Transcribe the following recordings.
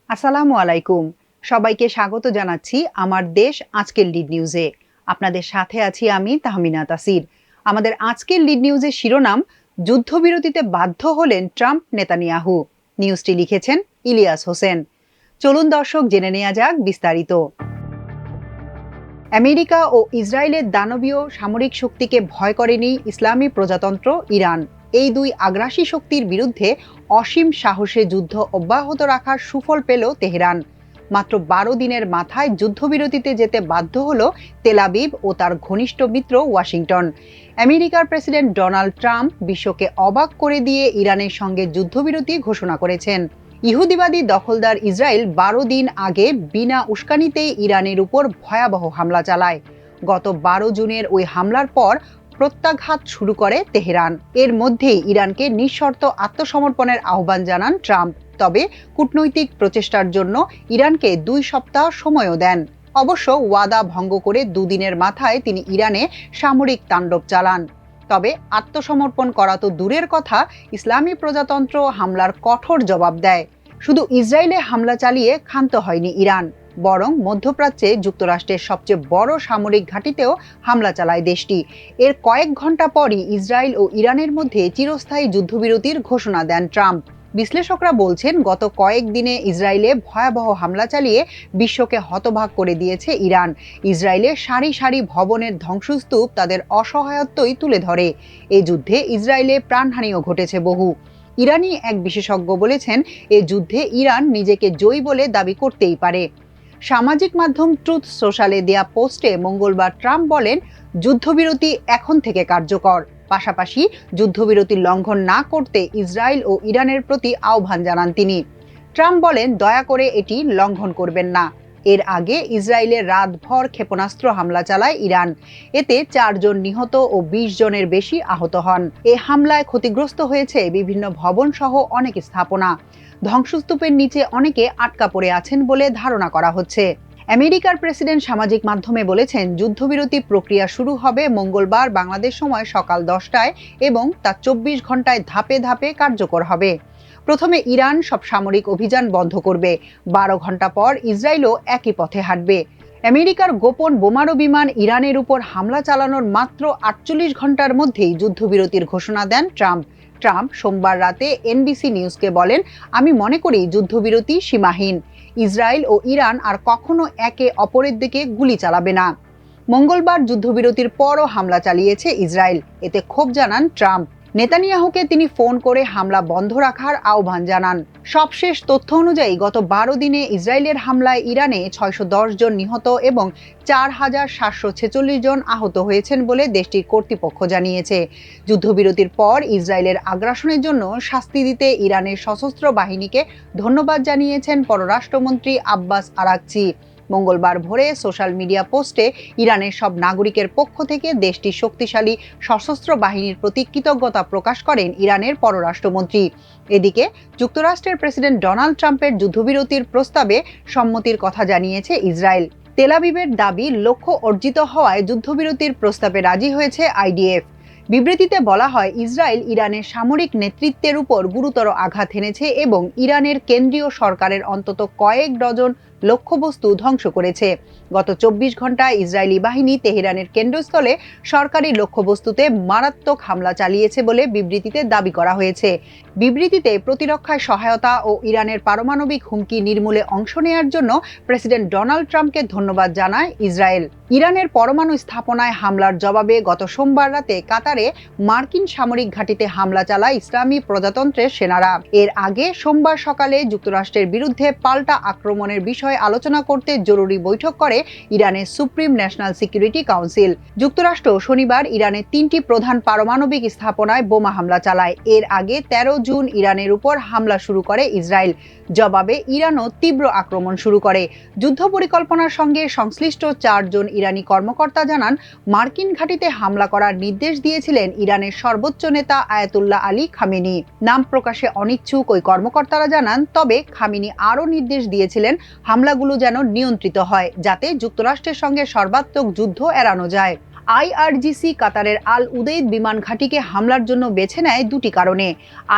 আসসালামু আলাইকুম। সবাইকে স্বাগত জানাচ্ছি আমার দেশ আজকের লিড নিউজে। আপনাদের সাথে আছি আমি তাহমিনা তাসির। আমাদের আজকের লিড নিউজের শিরোনাম, যুদ্ধবিরতিতে বাধ্য হলেন ট্রাম্প নেতানিয়াহু। নিউজটি লিখেছেন ইলিয়াস হোসেন। চলুন দর্শক জেনে নেওয়া যাক বিস্তারিত। আমেরিকা ও ইসরায়েলের দানবীয় সামরিক শক্তিকে ভয় করেনি ইসলামী প্রজাতন্ত্র ইরান। এই দুই আগ্রাসী শক্তির বিরুদ্ধে অসীম সাহসে যুদ্ধ অব্যাহত রাখার সুফল পেল তেহরান। মাত্র ১২ দিনের মাথায় যুদ্ধবিরতিতে যেতে বাধ্য হল তেল আবিব ও তার ঘনিষ্ঠ মিত্র ওয়াশিংটন। আমেরিকার প্রেসিডেন্ট ডোনাল্ড ট্রাম্প বিশ্বকে অবাক করে দিয়ে ইরানের সঙ্গে যুদ্ধবিরতি ঘোষণা করেছেন। ইহুদিবাদী দখলদার ইসরায়েল ১২ দিন আগে বিনা উস্কানিতেই ইরানের উপর ভয়াবহ হামলা চালায়। গত ১২ জুনের ওই হামলার পর প্রত্যাঘাত শুরু করে তেহরান। এর মধ্যেই ইরানকে নিঃশর্ত আত্মসমর্পণের আহ্বান জানান ট্রাম্প। তবে কূটনৈতিক প্রচেষ্টার জন্য ইরানকে ২ সপ্তাহ সময়ও দেন। অবশ্য ওয়াদা ভঙ্গ করে দুদিনের মাথায় তিনি ইরানে সামরিক তাণ্ডব চালান। তবে আত্মসমর্পণ করা তো দূরের কথা, ইসলামী প্রজাতন্ত্র হামলার কঠোর জবাব দেয়। শুধু ইসরায়েলে হামলা চালিয়ে ক্ষান্ত হয়নি ইরান, বরং মধ্যপ্রাচ্যে যুক্তরাষ্ট্রের সবচেয়ে বড় সামরিক ঘাঁটিতেও হামলা চালায় দেশটি। এর কয়েক ঘন্টা পরই ইসরায়েল ও ইরানের মধ্যে চিরস্থায়ী যুদ্ধবিরতির ঘোষণা দেন ট্রাম্প। বিশ্লেষকরা বলছেন, গত কয়েকদিনে ইসরায়েলে ভয়াবহ হামলা চালিয়ে বিশ্বকে হতবাক করে দিয়েছে ইরান। ইসরায়েলের সারি সারি ভবনের ধ্বংসস্তূপ তাদের অসহায়ত্বই তুলে ধরে। এই যুদ্ধে ইসরায়েলে প্রাণহানিও ঘটেছে বহু। ইরানি এক বিশেষজ্ঞ বলেছেন, এ যুদ্ধে ইরান নিজেকে জয়ী বলে দাবি করতেই পারে। সামাজিক মাধ্যম ট্রুথ সোশ্যালে দেয়া পোস্টে মঙ্গলবার ট্রাম্প বলেন, যুদ্ধবিরতি এখন থেকে কার্যকর। পাশাপাশি যুদ্ধবিরতি লঙ্ঘন না করতে ইসরায়েল ও ইরানের প্রতি আহ্বান জানান তিনি। ট্রাম্প বলেন, দয়া করে এটি লঙ্ঘন করবেন না। এর আগে ইসরায়েলের রাতভর ক্ষেপণাস্ত্র হামলা চালায় ইরান। এতে ৪ জন নিহত ও ২০ জনের বেশি আহত হন। এ হামলায় ক্ষতিগ্রস্ত হয়েছে বিভিন্ন ভবন সহ অনেক স্থাপনা। ধ্বংসস্তূপের নিচে অনেকে আটকা পড়ে আছেন বলে ধারণা করা হচ্ছে। আমেরিকার প্রেসিডেন্ট সামাজিক মাধ্যমে বলেছেন, যুদ্ধবিরতি প্রক্রিয়া শুরু হবে মঙ্গলবার বাংলাদেশ সময় সকাল ১০টায় এবং তা ২৪ ঘন্টায় ধাপে ধাপে কার্যকর হবে। প্রথমে ইরান সব সামরিক অভিযান বন্ধ করবে। ১২ ঘন্টা পর ইসরায়েলও একই পথে হাঁটবে। আমেরিকার গোপন বোমারু বিমান ইরানের উপর হামলা চালানোর মাত্র ৪৮ ঘন্টার মধ্যেই যুদ্ধবিরতির ঘোষণা দেন ট্রাম্প। ট্রাম্প সোমবার রাতে এনবিসি নিউজকে বলেন, আমি মনে করি যুদ্ধবিরতি সীমাহীন। ইসরায়েল ও ইরান আর কখনো একে অপরের দিকে গুলি চালাবে না। মঙ্গলবার যুদ্ধবিরতির পরও হামলা চালিয়েছে ইসরায়েল। এতে ক্ষোভ জানান ট্রাম্প। নেতানিয়াহুকে তিনি ফোন করে হামলা বন্ধ রাখার আহ্বান জানান। সবশেষ তথ্য অনুযায়ী গত ১২ দিনে ইসরায়েলের হামলায় ইরানে ৬১০ জন নিহত এবং ৪,৭৪৬ জন আহত হয়েছেন বলে দেশটির কর্তৃপক্ষ জানিয়েছে। যুদ্ধবিরতির পর ইসরায়েলের আগ্রাসনের জন্য শাস্তি দিতে ইরানের সশস্ত্র বাহিনীকে ধন্যবাদ জানিয়েছেন পররাষ্ট্রমন্ত্রী আব্বাস আরাকচি। মঙ্গলবার ভোরে সোশ্যাল মিডিয়া পোস্টে ইরানের সব নাগরিকের পক্ষ থেকে দেশটির শক্তিশালী সশস্ত্র বাহিনীর প্রতি কৃতজ্ঞতা প্রকাশ করেন ইরানের পররাষ্ট্রমন্ত্রী। এদিকে যুক্তরাষ্ট্রের প্রেসিডেন্ট ডোনাল্ড ট্রাম্পের যুদ্ধবিরতির প্রস্তাবে সম্মতির কথা জানিয়েছে ইসরায়েল। তেল আবিবের দাবি, লক্ষ্য অর্জিত হওয়ায় যুদ্ধবিরতির প্রস্তাবে রাজি হয়েছে আইডিএফ। বিবৃতিতে বলা হয়, ইসরায়েল ইরানের সামরিক নেতৃত্বের উপর গুরুতর আঘাত হেনেছে এবং ইরানের কেন্দ্রীয় সরকারের অন্তত কয়েক ডজন লক্ষ্যবস্তু ধ্বংস করেছে। গত ২৪ ঘন্টায় ইসরায়েলি বাহিনী তেহরানের কেন্দ্রস্থলে সরকারি লক্ষ্যবস্তুতে মারাত্মক হামলা চালিয়েছে বলে বিবৃতিতে দাবি করা হয়েছে। বিবৃতিতে প্রতিরক্ষায় সহায়তা ও ইরানের পারমাণবিক হুমকি নির্মূলে অংশ নেওয়ার জন্য প্রেসিডেন্ট ডোনাল্ড ট্রাম্পকে ধন্যবাদ জানায় ইসরায়েল। ইরানের পরমাণু স্থাপনায় হামলার জবাবে গত সোমবার রাতে কাতারে মার্কিন সামরিক ঘাঁটিতে হামলা চালায় ইসলামী প্রজাতন্ত্রের সেনারা। এর আগে সোমবার সকালে যুক্তরাষ্ট্রের বিরুদ্ধে পাল্টা আক্রমণের বিষয়ে আলোচনা করতে জরুরি বৈঠক করে ইরানের সুপ্রিম ন্যাশনাল সিকিউরিটি কাউন্সিল। যুক্তরাষ্ট্র শনিবার ইরানের ৩টি প্রধান পারমাণবিক স্থাপনায় বোমা হামলা চালায়। এর আগে ১৩ জুন ইরানের উপর হামলা শুরু করে ইসরায়েল। জবাবে ইরানও তীব্র আক্রমণ শুরু করে। যুদ্ধ পরিকল্পনার সঙ্গে সংশ্লিষ্ট ৪ জন ইরানি কর্মকর্তা জানান, মার্কিন ঘাঁটিতে হামলা করার নির্দেশ দিয়েছিলেন ইরানের সর্বোচ্চ নেতা আয়াতুল্লাহ আলী খামেনি। নাম প্রকাশে অনিচ্ছুক ওই কর্মকর্তারা জানান, তবে খামেনি আরও নির্দেশ দিয়েছিলেন হামলাগুলো যেন নিয়ন্ত্রিত হয়, যাতে যুক্তরাষ্ট্রের সঙ্গে সর্বাত্মক যুদ্ধ এড়ানো যায়। আইআরজিসি কাতারের আল উদেইদ বিমান ঘাঁটিকে হামলার জন্য বেছে নেয় দুটি কারণে।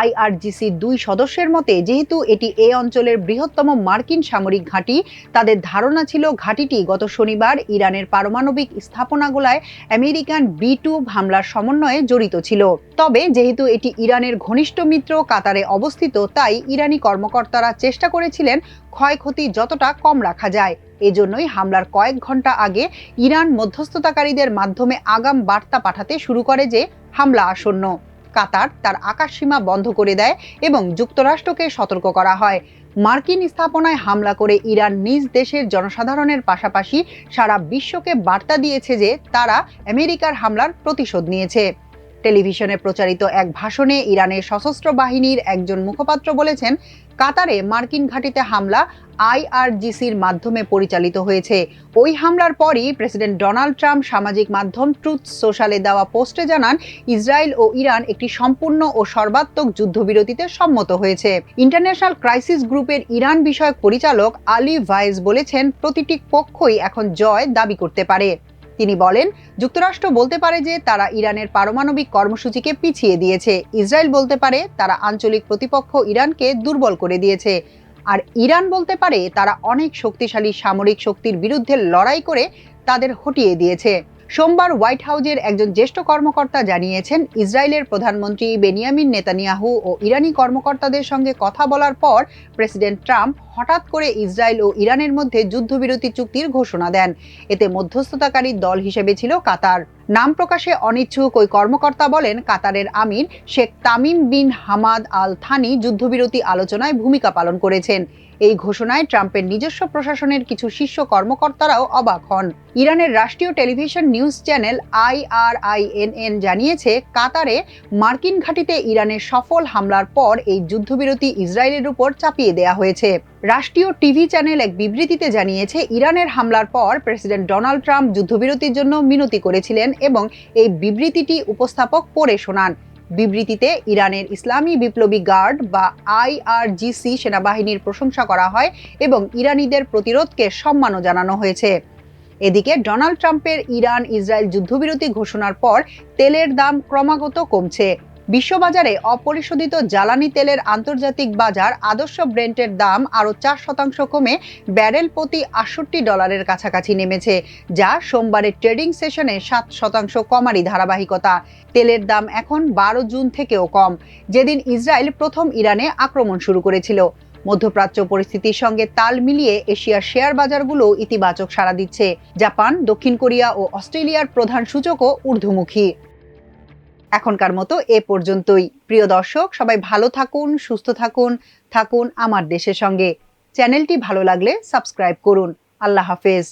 আইআরজিসির 2 সদস্যের মতে, যেহেতু এটি এই অঞ্চলের বৃহত্তম মার্কিন সামরিক ঘাঁটি, তাদের ধারণা ছিল ঘাঁটিটি গত শনিবার ইরানের পারমাণবিক স্থাপনাগুলোয় আমেরিকান B-2 হামলার সমন্বয়ে জড়িত ছিল। তবে যেহেতু এটি ইরানের ঘনিষ্ঠ মিত্র কাতারে অবস্থিত, তাই ইরানি কর্মকর্তারা চেষ্টা করেছিলেন ক্ষয়ক্ষতি যতটা কম রাখা যায়। এজন্যই হামলার কয়েক ঘন্টা আগে ইরান মধ্যস্থতাকারীদের মাধ্যমে আগাম বার্তা পাঠাতে শুরু করে যে হামলা আসন্ন। কাতার তার আকাশসীমা বন্ধ করে দেয় এবং যুক্তরাষ্ট্রকে সতর্ক করা হয়। মার্কিন স্থাপনায় হামলা করে ইরান নিজ দেশের জনসাধারণের পাশাপাশি সারা বিশ্বকে বার্তা দিয়েছে যে তারা আমেরিকার হামলার প্রতিশোধ নিয়েছে। টেলিভিশনে প্রচারিত এক ভাষণে ইরানের সশস্ত্র বাহিনীর একজন মুখপাত্র বলেছেন, কাতারে মার্কিন ঘাঁটিতে হামলা আইআরজিসির মাধ্যমে পরিচালিত হয়েছে। ওই হামলার পরই প্রেসিডেন্ট ডোনাল্ড ট্রাম্প সামাজিক মাধ্যম ট্রুথ সোশ্যালে দেওয়া পোস্টে জানান, ইসরায়েল ও ইরান একটি সম্পূর্ণ ও সর্বাত্মক যুদ্ধবিরতিতে সম্মত হয়েছে। ইন্টারন্যাশনাল ক্রাইসিস গ্রুপের ইরান বিষয়ক পরিচালক আলী ভাইজ বলেছেন, প্রতিটি পক্ষই এখন জয় দাবি করতে পারে। তিনি বলেন, যুক্তরাষ্ট্র বলতে পারে যে তারা ইরানের পারমাণবিক কর্মসূচিকে পিছিয়ে দিয়েছে, ইসরায়েল বলতে পারে তারা আঞ্চলিক প্রতিপক্ষ ইরানকে দুর্বল করে দিয়েছে, আর ইরান বলতে পারে তারা অনেক শক্তিশালী সামরিক শক্তির বিরুদ্ধে লড়াই করে তাদের হটিয়ে দিয়েছে। সোমবার হোয়াইট হাউজের একজন জ্যেষ্ঠ কর্মকর্তা জানিয়েছেন, ইসরায়েলের প্রধানমন্ত্রী বেনিয়ামিন নেতানিয়াহু ও ইরানি কর্মকর্তাদের সঙ্গে কথা বলার পর প্রেসিডেন্ট ট্রাম্প হঠাৎ করে ইসরায়েল ও ইরানের মধ্যে যুদ্ধবিরতি চুক্তির ঘোষণা দেন। এতে মধ্যস্থতাকারী দল হিসেবে ছিল কাতার। নাম প্রকাশে অনিচ্ছুক ওই কর্মকর্তা বলেন, কাতারের আমির Sheikh Tamim bin Hamad Al Thani যুদ্ধবিরতি আলোচনায় ভূমিকা পালন করেছেন। এই ঘোষণায় ট্রাম্পের নিজস্ব প্রশাসনের কিছু শীর্ষ কর্মকর্তারাও অবাক হন। ইরানের রাষ্ট্রীয় টেলিভিশন নিউজ চ্যানেল IRINN জানিয়েছে, কাতারে মার্কিন ঘাঁটিতে ইরানের সফল হামলার পর এই যুদ্ধবিরতি ইসরায়েলের উপর চাপিয়ে দেয়া হয়েছে। রাষ্ট্রীয় টিভি চ্যানেল এক বিবৃতিতে জানিয়েছে, ইরানের হামলার পর প্রেসিডেন্ট ডোনাল্ড ট্রাম্প যুদ্ধবিরতির জন্য মিনতি করেছিলেন এবং এই বিবৃতিটি উপস্থাপক পড়ে শোনান। বিবৃতিতে ইরানের ইসলামী বিপ্লবী গার্ড বা IRGC সেনাবাহিনীর প্রশংসা করা হয় এবং ইরানিদের প্রতিরোধকে সম্মানও জানানো হয়েছে। এদিকে ডোনাল্ড ট্রাম্পের ইরান ইসরায়েল যুদ্ধবিরতি ঘোষণার পর তেলের দাম ক্রমাগত কমছে। বিশ্ববাজারে অপরিশোধিত জ্বালানি তেলের আন্তর্জাতিক বাজার আদর্শ ব্রেন্টের দাম আরও 4% কমে ব্যারেল প্রতি $68 কাছাকাছি নেমেছে, যা সোমবারের ট্রেডিং সেশনে 7% কমারই ধারাবাহিকতা। তেলের দাম এখন 12 জুন থেকেও কম, যেদিন ইসরায়েল প্রথম ইরানে আক্রমণ শুরু করেছিল। মধ্যপ্রাচ্য পরিস্থিতির সঙ্গে তাল মিলিয়ে এশিয়ার শেয়ার বাজারগুলো ইতিবাচক সাড়া দিচ্ছে। জাপান, দক্ষিণ কোরিয়া ও অস্ট্রেলিয়ার প্রধান সূচকও ঊর্ধ্বমুখী। এখনকার মতো এ পর্যন্তই। প্রিয় দর্শক, সবাই ভালো থাকুন, সুস্থ থাকুন, থাকুন আমার দেশের সঙ্গে। চ্যানেলটি ভালো লাগলে সাবস্ক্রাইব করুন। আল্লাহ হাফেজ।